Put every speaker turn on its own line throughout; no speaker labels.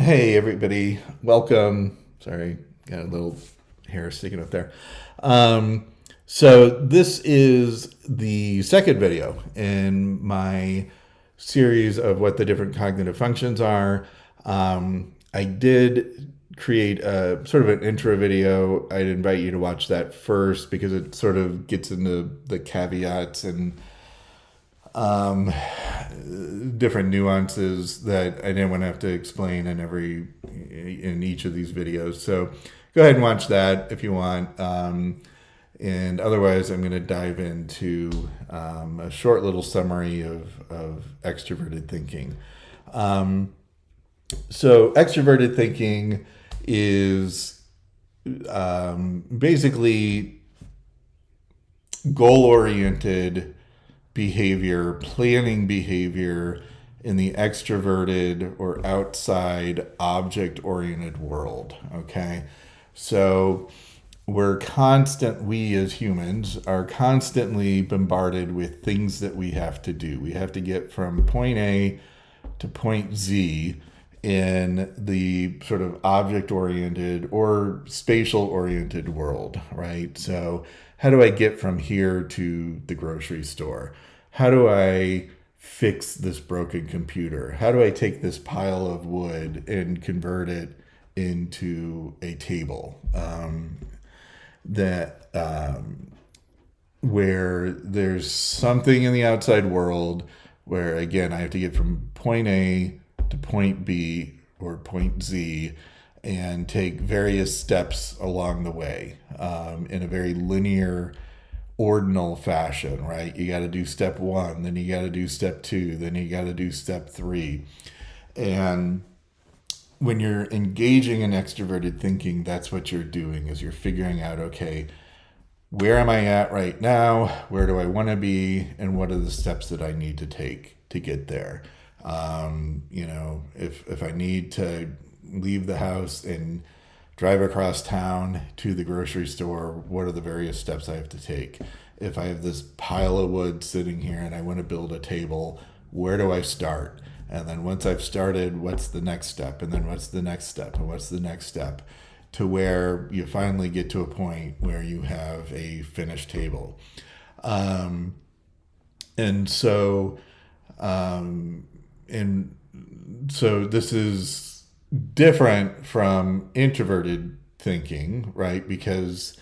Hey, everybody. Welcome. Sorry, got a little hair sticking up there. So, this is the second video in my series of what the different cognitive functions are. I did create a sort of an intro video. I'd invite you to watch that first because it sort of gets into the caveats and different nuances that I didn't want to have to explain in each of these videos. So go ahead and watch that if you want. And otherwise, I'm going to dive into a short little summary of extroverted thinking. So extroverted thinking is basically goal-oriented behavior, planning behavior in the extroverted or outside object oriented world. Okay. So we as humans are constantly bombarded with things that we have to do. We have to get from point A to point Z in the sort of object oriented or spatial oriented world, right? So, how do I get from here to the grocery store? How do I fix this broken computer? How do I take this pile of wood and convert it into a table? That Where there's something in the outside world where, again, I have to get from point A to point B or point Z and take various steps along the way in a very linear, ordinal fashion, right? You got to do step one, then you got to do step two, then you got to do step three. And when you're engaging in extroverted thinking, that's what you're doing is you're figuring out, okay, where am I at right now? Where do I want to be? And what are the steps that I need to take to get there? If I need to leave the house and drive across town to the grocery store, what are the various steps I have to take? If I have this pile of wood sitting here and I want to build a table, where do I start? And then once I've started, what's the next step? And then what's the next step? And what's the next step? To where you finally get to a point where you have a finished table. And so, and so this is different from introverted thinking, right? Because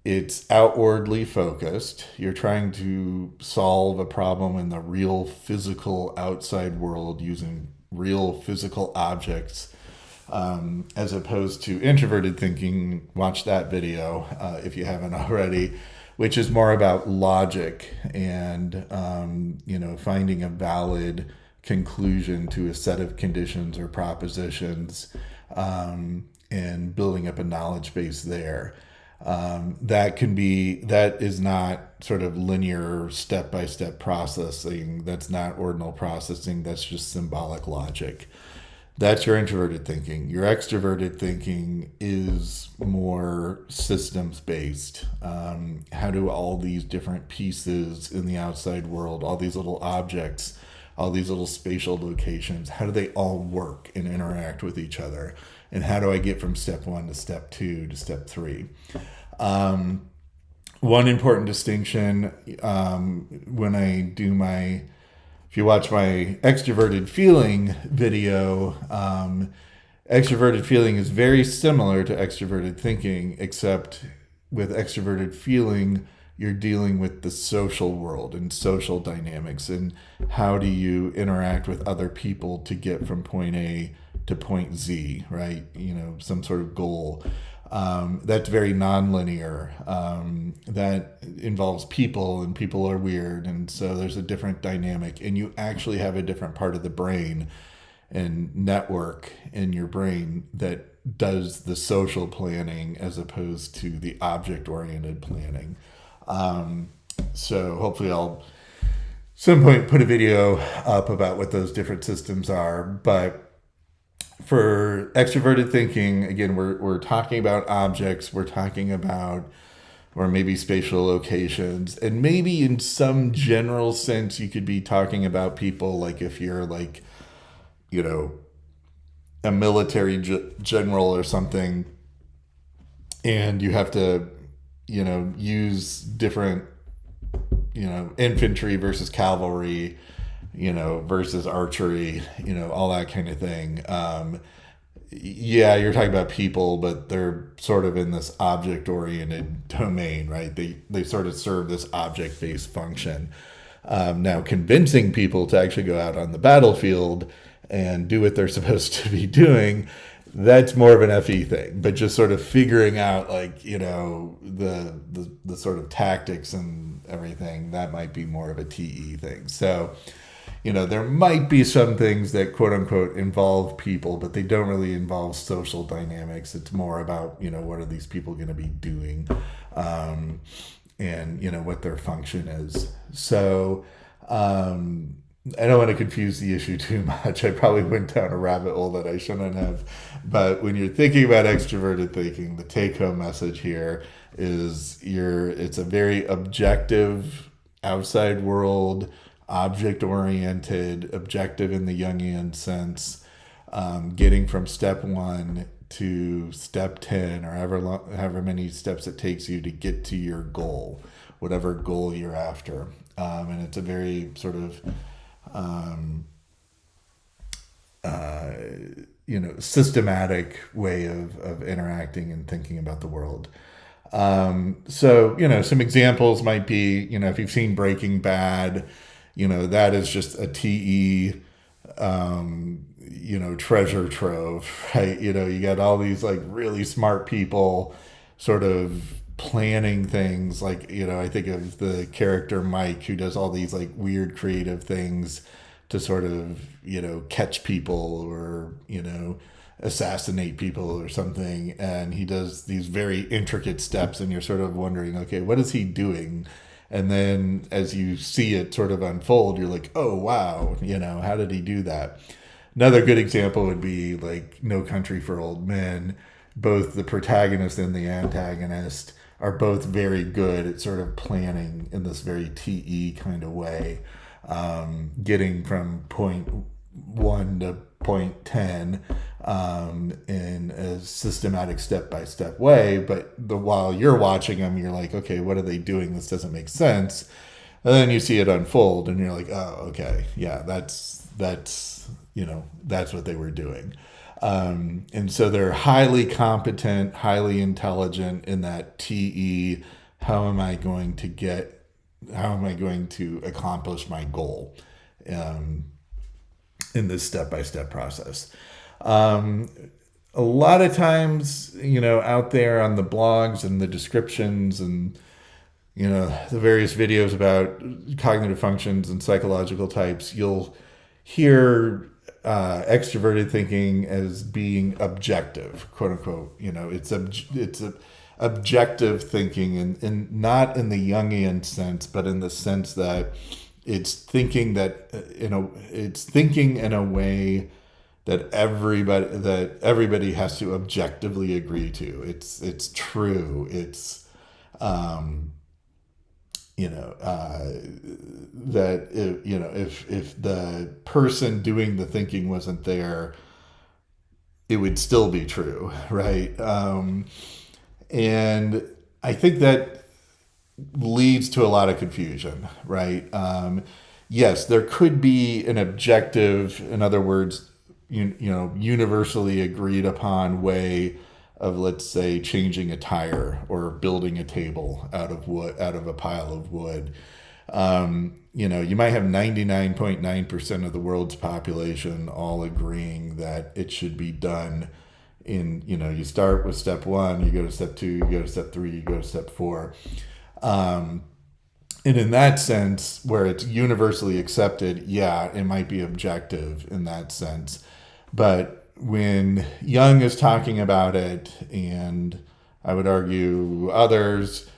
it's outwardly focused. You're trying to solve a problem in the real physical outside world using real physical objects, as opposed to introverted thinking. Watch that video if you haven't already, which is more about logic and finding a valid conclusion to a set of conditions or propositions, and building up a knowledge base there. That is not sort of linear step by step processing. That's not ordinal processing. That's just symbolic logic. That's your introverted thinking. Your extroverted thinking is more systems based. How do all these different pieces in the outside world, all these little objects, all these little spatial locations, how do they all work and interact with each other? And how do I get from step one to step two to step three? One important distinction, when I do if you watch my extroverted feeling video, extroverted feeling is very similar to extroverted thinking, except with extroverted feeling, you're dealing with the social world and social dynamics and how do you interact with other people to get from point A to point Z, right? Some sort of goal. That's very nonlinear. That involves people, and people are weird, and so there's a different dynamic, and you actually have a different part of the brain and network in your brain that does the social planning as opposed to the object-oriented planning. So hopefully I'll some point put a video up about what those different systems are, but for extroverted thinking, again, we're talking about objects, we're talking about, or maybe spatial locations, and maybe in some general sense, you could be talking about people, like if you're like, a military general or something, and you have to, use different, infantry versus cavalry, versus archery, all that kind of thing. Yeah, you're talking about people, but they're sort of in this object-oriented domain, right? They sort of serve this object-based function. Now, convincing people to actually go out on the battlefield and do what they're supposed to be doing, that's more of an FE thing. But just sort of figuring out, like, the sort of tactics and everything, that might be more of a TE thing. So, there might be some things that quote unquote involve people, but they don't really involve social dynamics. It's more about, what are these people going to be doing, and, what their function is. So, I don't want to confuse the issue too much. I probably went down a rabbit hole that I shouldn't have. But when you're thinking about extroverted thinking, the take-home message here is it's a very objective, outside world, object-oriented, objective in the Jungian sense, getting from step 1 to step 10 or however many steps it takes you to get to your goal, whatever goal you're after. And it's a very sort of systematic way of interacting and thinking about the world. So, some examples might be, if you've seen Breaking Bad, that is just a TE, treasure trove, right? You got all these like really smart people sort of planning things, like, I think of the character Mike, who does all these like weird creative things to sort of, catch people or, assassinate people or something. And he does these very intricate steps and you're sort of wondering, okay, what is he doing? And then as you see it sort of unfold, you're like, oh, wow, how did he do that? Another good example would be like No Country for Old Men. Both the protagonist and the antagonist are both very good at sort of planning in this very TE kind of way, getting from point 1 to point 10 in a systematic step-by-step way. But while you're watching them, you're like, okay, what are they doing? This doesn't make sense. And then you see it unfold and you're like, oh, okay, yeah, that's what they were doing. And so they're highly competent, highly intelligent in that TE. How am I going to accomplish my goal in this step-by-step process? A lot of times, out there on the blogs and the descriptions and, the various videos about cognitive functions and psychological types, you'll hear extroverted thinking as being objective, quote unquote. It's objective thinking, and not in the Jungian sense, but in the sense that it's thinking it's thinking in a way that everybody has to objectively agree to. It's true. It's that if the person doing the thinking wasn't there, it would still be true, right? And I think that leads to a lot of confusion, right? Yes, there could be an objective, in other words, universally agreed upon way of, let's say, changing a tire or building a table out of a pile of wood. You might have 99.9% of the world's population all agreeing that it should be done in, you start with step 1, you go to step 2, you go to step 3, you go to step 4. And in that sense, where it's universally accepted, yeah, it might be objective in that sense. But when Jung is talking about it, and I would argue others,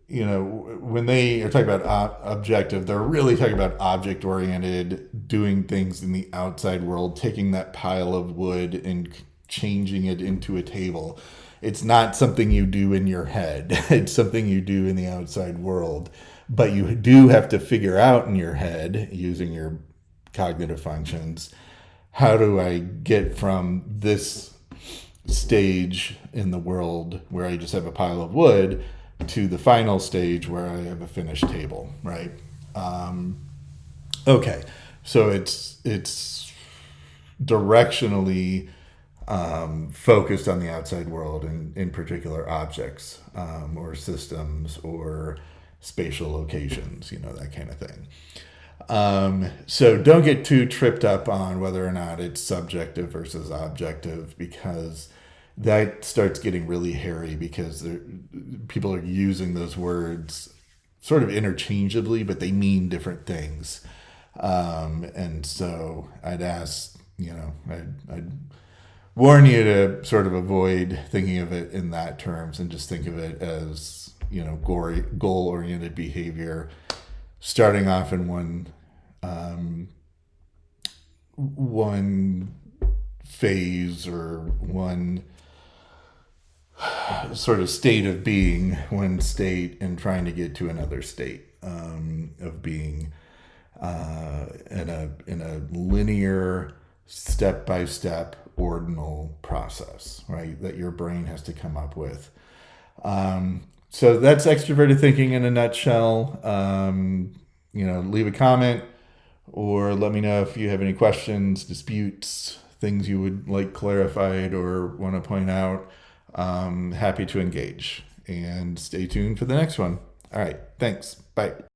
when they are talking about objective, they're really talking about object-oriented, doing things in the outside world, taking that pile of wood and changing it into a table. It's not something you do in your head. It's something you do in the outside world. But you do have to figure out in your head, using your cognitive functions, how do I get from this stage in the world where I just have a pile of wood to the final stage where I have a finished table, right? Okay, so it's directionally focused on the outside world and in particular objects or systems or spatial locations, that kind of thing. So don't get too tripped up on whether or not it's subjective versus objective, because that starts getting really hairy because people are using those words sort of interchangeably, but they mean different things. And so I'd warn you to sort of avoid thinking of it in that terms and just think of it as, goal oriented behavior starting off in one phase or one sort of state of being, one state, and trying to get to another state of being in a linear, step by step, ordinal process, right? That your brain has to come up with. So that's extroverted thinking in a nutshell. Leave a comment or let me know if you have any questions, disputes, things you would like clarified or want to point out. Happy to engage, and stay tuned for the next one. All right. Thanks. Bye.